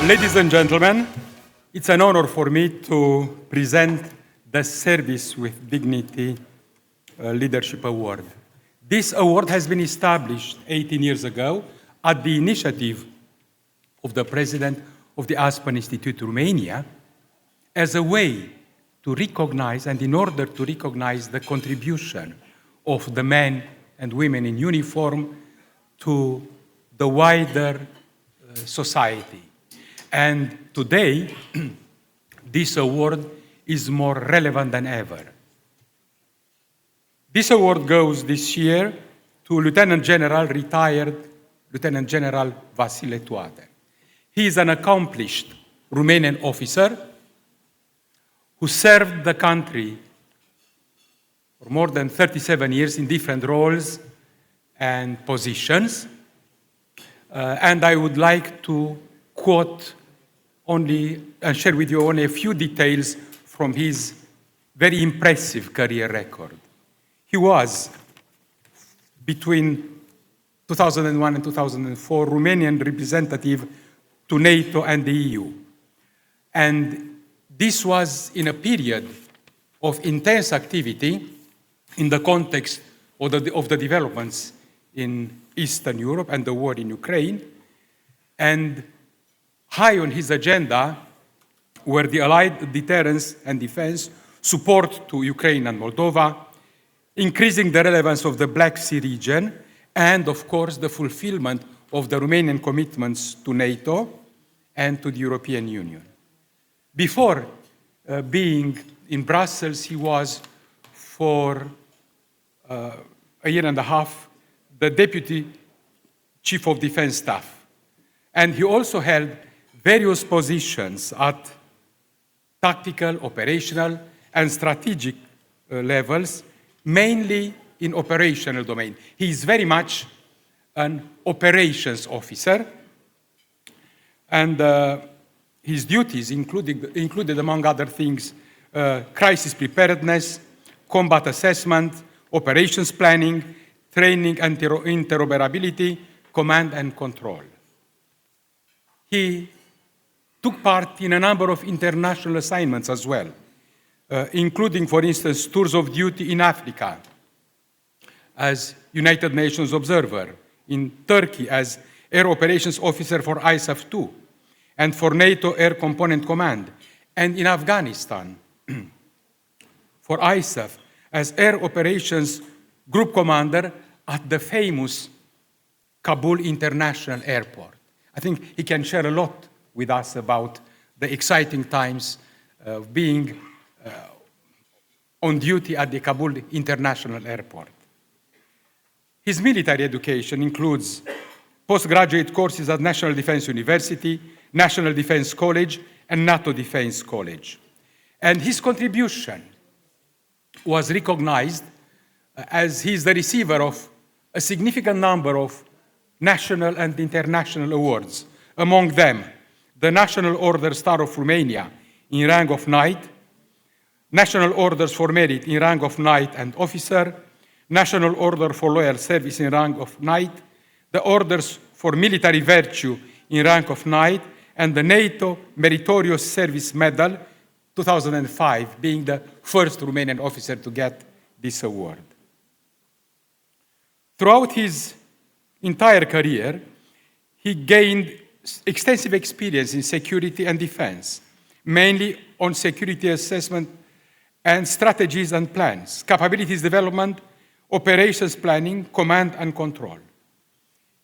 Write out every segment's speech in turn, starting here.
Ladies and gentlemen, it's an honor for me to present the Service with Dignity Leadership Award. This award has been established 18 years ago at the initiative of the President of the Aspen Institute, Romania, as a way to recognize and in order to recognize the contribution of the men and women in uniform to the wider society. And today, this award is more relevant than ever. This award goes this year to Lieutenant General, retired Lieutenant General Vasile. He is an accomplished Romanian officer who served the country for more than 37 years in different roles and positions. And I would like to quote only and share with you only a few details from his very impressive career record. He was, between 2001 and 2004, Romanian representative to NATO and the EU. And this was in a period of intense activity in the context of the developments in Eastern Europe and the war in Ukraine. And high on his agenda were the allied deterrence and defense, support to Ukraine and Moldova, increasing the relevance of the Black Sea region, and of course the fulfillment of the Romanian commitments to NATO and to the European Union. Before being in Brussels, he was for a year and a half the Deputy Chief of Defense Staff. And he also held various positions at tactical, operational, and strategic levels, mainly in operational domain. He is very much an operations officer, and his duties included, among other things, crisis preparedness, combat assessment, operations planning, training and interoperability, command and control. He took part in a number of international assignments as well, including, for instance, tours of duty in Africa as United Nations observer, in Turkey as Air Operations Officer for ISAF 2, and for NATO Air Component Command, and in Afghanistan for ISAF as Air Operations Group Commander at the famous Kabul International Airport. I think he can share a lot with us about the exciting times of being on duty at the Kabul International Airport. His military education includes postgraduate courses at National Defense University, National Defense College, and NATO Defense College. And his contribution was recognized as he is the receiver of a significant number of national and international awards, among them the National Order Star of Romania in rank of Knight, National Orders for Merit in rank of Knight and Officer, National Order for Loyal Service in rank of Knight, the Orders for Military Virtue in rank of Knight, and the NATO Meritorious Service Medal 2005, being the first Romanian officer to get this award. Throughout his entire career, he gained extensive experience in security and defense, mainly on security assessment and strategies and plans, capabilities development, operations planning, command and control.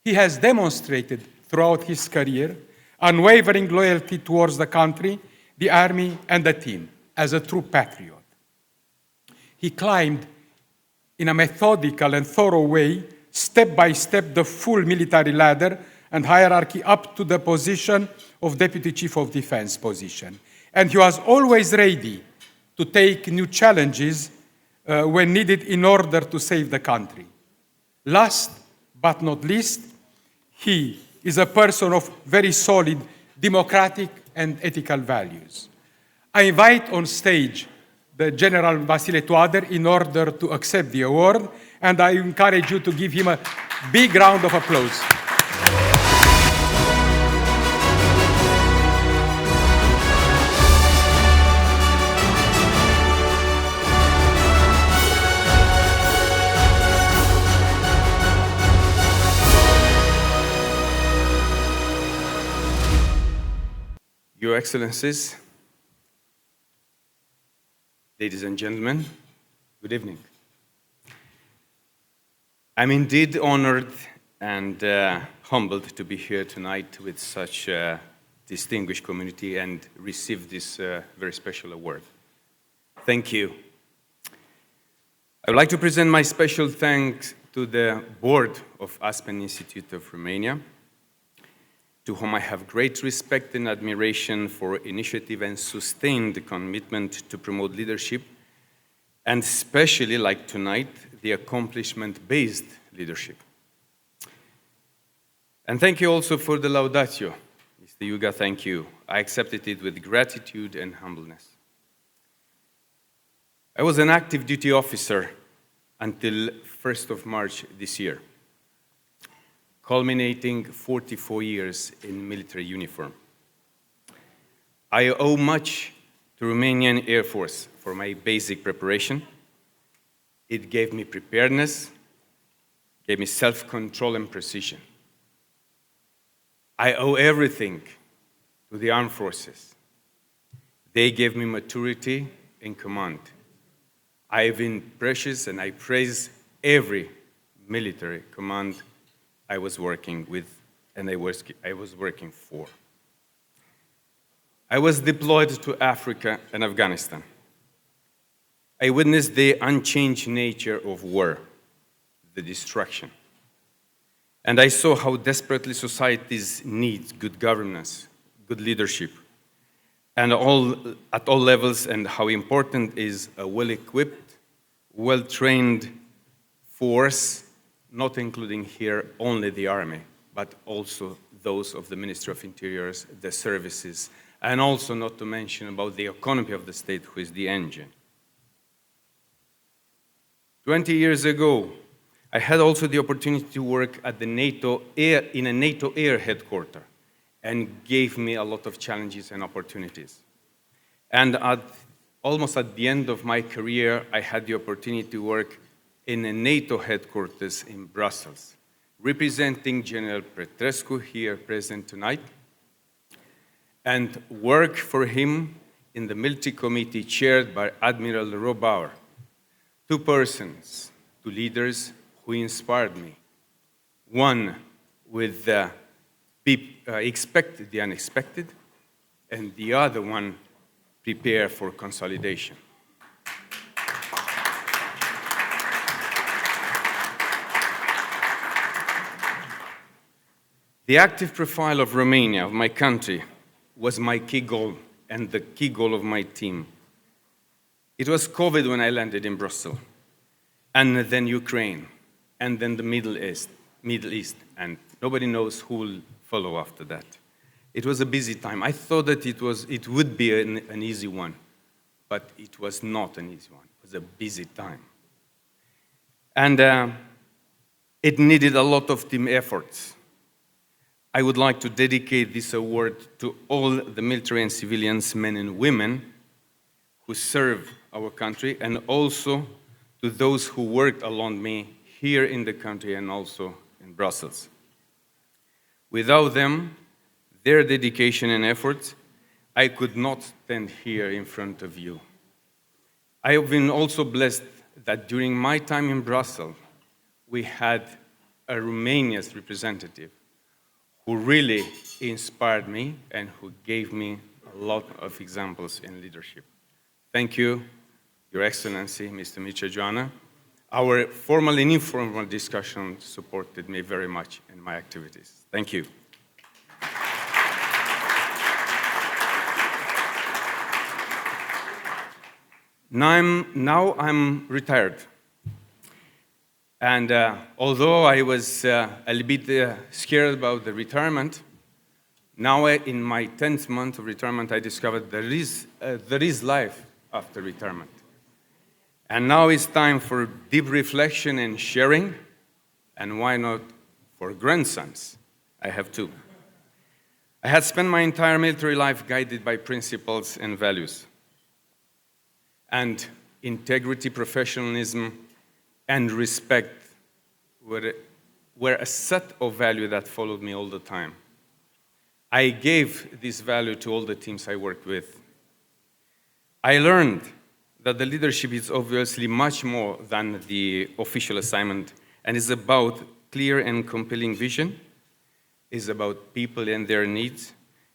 He has demonstrated throughout his career unwavering loyalty towards the country, the army, and the team as a true patriot. He climbed in a methodical and thorough way, step by step, the full military ladder and hierarchy up to the position of Deputy Chief of Defense position. And he was always ready to take new challenges when needed in order to save the country. Last but not least, he is a person of very solid democratic and ethical values. I invite on stage the General Vasile in order to accept the award, and I encourage you to give him a big round of applause. Your Excellencies, ladies and gentlemen, good evening. I'm indeed honored and humbled to be here tonight with such a distinguished community and receive this very special award. Thank you. I would like to present my special thanks to the board of Aspen Institute of Romania, to whom I have great respect and admiration for initiative and sustained commitment to promote leadership, and especially, like tonight, the accomplishment-based leadership. And thank you also for the laudatio. Mr. Iuga, thank you. I accepted it with gratitude and humbleness. I was an active duty officer until 1st of March this year, culminating 44 years in military uniform. I owe much to Romanian Air Force for my basic preparation. It gave me preparedness, gave me self-control and precision. I owe everything to the armed forces. They gave me maturity in command. I have been precious and I praise every military command I was working with and I was working for. I was deployed to Africa and Afghanistan. I witnessed the unchanged nature of war, the destruction. And I saw how desperately societies need good governance, good leadership, and at all levels, and how important is a well-equipped, well-trained force, not including here only the army, but also those of the Ministry of Interiors, the services, and also not to mention about the economy of the state, who is the engine. 20 years ago, I had also the opportunity to work at the in a NATO air headquarters, and gave me a lot of challenges and opportunities. And almost at the end of my career, I had the opportunity to work in a NATO headquarters in Brussels, representing General Petrescu here present tonight, and work for him in the military committee chaired by Admiral Robauer. Two persons, two leaders who inspired me. One with expect the unexpected, and the other one prepare for consolidation. The active profile of Romania, of my country, was my key goal and the key goal of my team. It was COVID when I landed in Brussels, and then Ukraine, and then the Middle East, and nobody knows who will follow after that. It was a busy time. I thought that it would be an easy one, but it was not an easy one. It was a busy time. And it needed a lot of team efforts. I would like to dedicate this award to all the military and civilians, men and women, who serve our country, and also to those who worked along me here in the country and also in Brussels. Without them, their dedication and efforts, I could not stand here in front of you. I have been also blessed that during my time in Brussels, we had a Romanian representative who really inspired me and who gave me a lot of examples in leadership. Thank you, Your Excellency, Mr. 𝐋𝐢𝐞𝐿. Our formal and informal discussion supported me very much in my activities. Thank you. Now I'm retired. And although I was a little bit scared about the retirement, now in my 10th month of retirement, I discovered there is life after retirement. And now it's time for deep reflection and sharing, and why not for grandsons? I have two. I had spent my entire military life guided by principles and values. And integrity, professionalism, and respect were a set of values that followed me all the time. I gave this value to all the teams I worked with. I learned that the leadership is obviously much more than the official assignment and is about clear and compelling vision, is about people and their needs,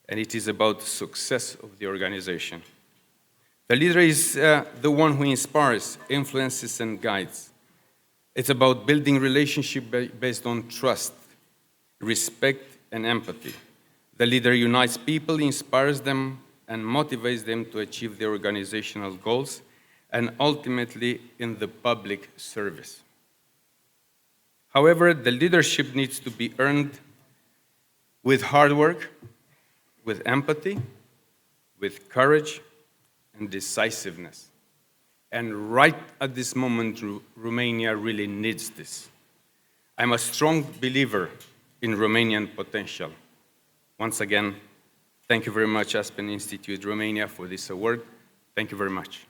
and it is about the success of the organization. The leader is the one who inspires, influences, and guides. It's about building relationships based on trust, respect, and empathy. The leader unites people, inspires them, and motivates them to achieve their organizational goals, and ultimately in the public service. However, the leadership needs to be earned with hard work, with empathy, with courage, and decisiveness. And right at this moment, Romania really needs this. I'm a strong believer in Romanian potential. Once again, thank you very much, Aspen Institute Romania, for this award. Thank you very much.